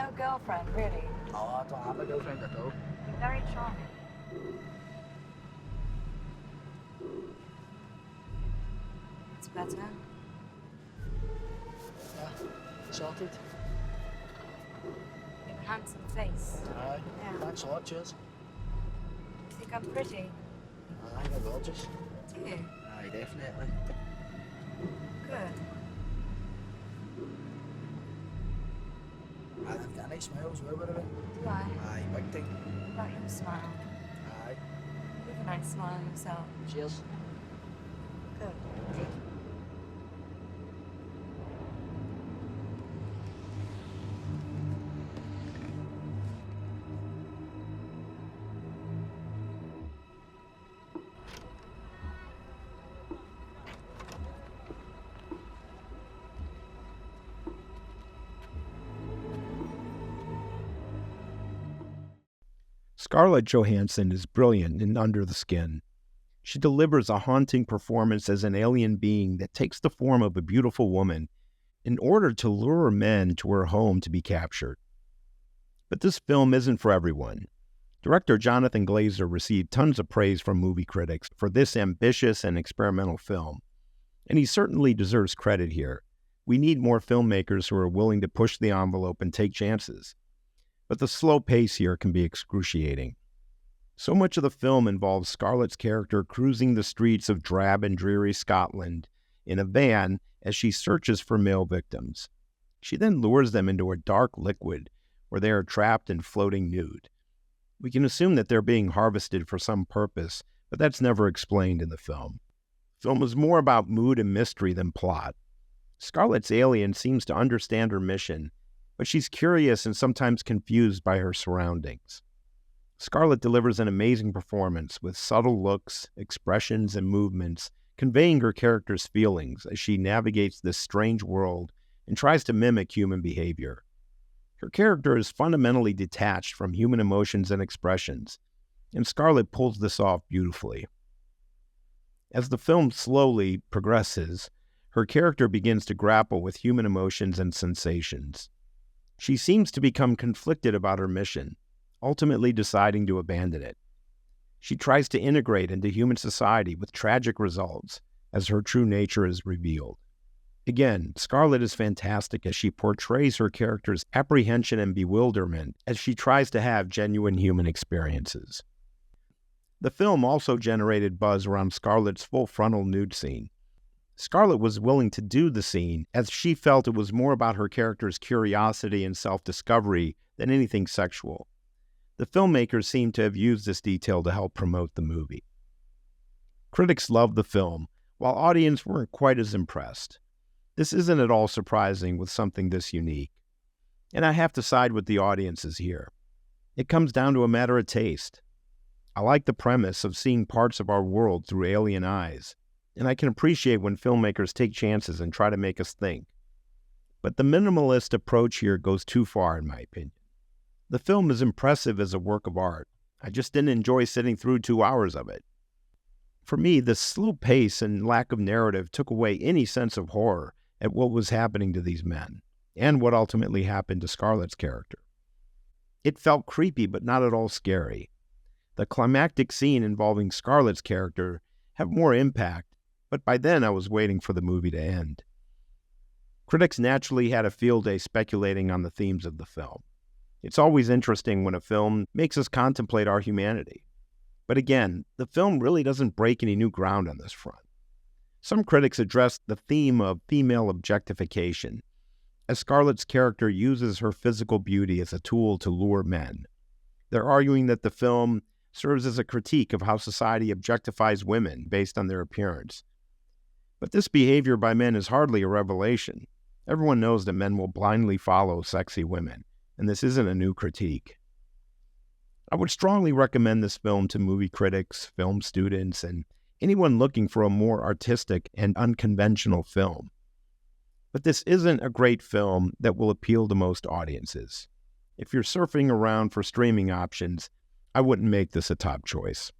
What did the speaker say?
no girlfriend, really. Oh, I don't have a girlfriend at all. You're very charming. It's better. Yeah, sorted. You have a handsome face. Aye, Yeah. thanks a lot, cheers. You think I'm pretty? Aye, you're gorgeous. Do you? Aye, definitely. Good. Aye, I've got a nice smile as well, by the way. Do I? Aye, big thing. What about your smile? Aye, You have a nice smile yourself. cheers. Good. Good. Scarlett Johansson is brilliant in Under the Skin. She delivers a haunting performance as an alien being that takes the form of a beautiful woman in order to lure men to her home to be captured. But this film isn't for everyone. Director Jonathan Glazer received tons of praise from movie critics for this ambitious and experimental film, and he certainly deserves credit here. We need more filmmakers who are willing to push the envelope and take chances. But the slow pace here can be excruciating. So much of the film involves Scarlett's character cruising the streets of drab and dreary Scotland in a van as she searches for male victims. She then lures them into a dark liquid where they are trapped and floating nude. We can assume that they're being harvested for some purpose, but that's never explained in the film. The film is more about mood and mystery than plot. Scarlett's alien seems to understand her mission, but she's curious and sometimes confused by her surroundings. Scarlett delivers an amazing performance with subtle looks, expressions, and movements, conveying her character's feelings as she navigates this strange world and tries to mimic human behavior. Her character is fundamentally detached from human emotions and expressions, and Scarlett pulls this off beautifully. As the film slowly progresses, her character begins to grapple with human emotions and sensations. She seems to become conflicted about her mission, ultimately deciding to abandon it. She tries to integrate into human society with tragic results as her true nature is revealed. Again, Scarlett is fantastic as she portrays her character's apprehension and bewilderment as she tries to have genuine human experiences. The film also generated buzz around Scarlett's full frontal nude scene. Scarlett was willing to do the scene as she felt it was more about her character's curiosity and self-discovery than anything sexual. The filmmakers seem to have used this detail to help promote the movie. Critics loved the film, while audience weren't quite as impressed. This isn't at all surprising with something this unique. And I have to side with the audiences here. It comes down to a matter of taste. I like the premise of seeing parts of our world through alien eyes, and I can appreciate when filmmakers take chances and try to make us think. But the minimalist approach here goes too far, in my opinion. The film is impressive as a work of art. I just didn't enjoy sitting through 2 hours of it. For me, the slow pace and lack of narrative took away any sense of horror at what was happening to these men, and what ultimately happened to Scarlett's character. It felt creepy, but not at all scary. The climactic scene involving Scarlett's character had more impact, but by then I was waiting for the movie to end. Critics naturally had a field day speculating on the themes of the film. It's always interesting when a film makes us contemplate our humanity. But again, the film really doesn't break any new ground on this front. Some critics addressed the theme of female objectification, as Scarlett's character uses her physical beauty as a tool to lure men. They're arguing that the film serves as a critique of how society objectifies women based on their appearance. But this behavior by men is hardly a revelation. Everyone knows that men will blindly follow sexy women, and this isn't a new critique. I would strongly recommend this film to movie critics, film students, and anyone looking for a more artistic and unconventional film. But this isn't a great film that will appeal to most audiences. If you're surfing around for streaming options, I wouldn't make this a top choice.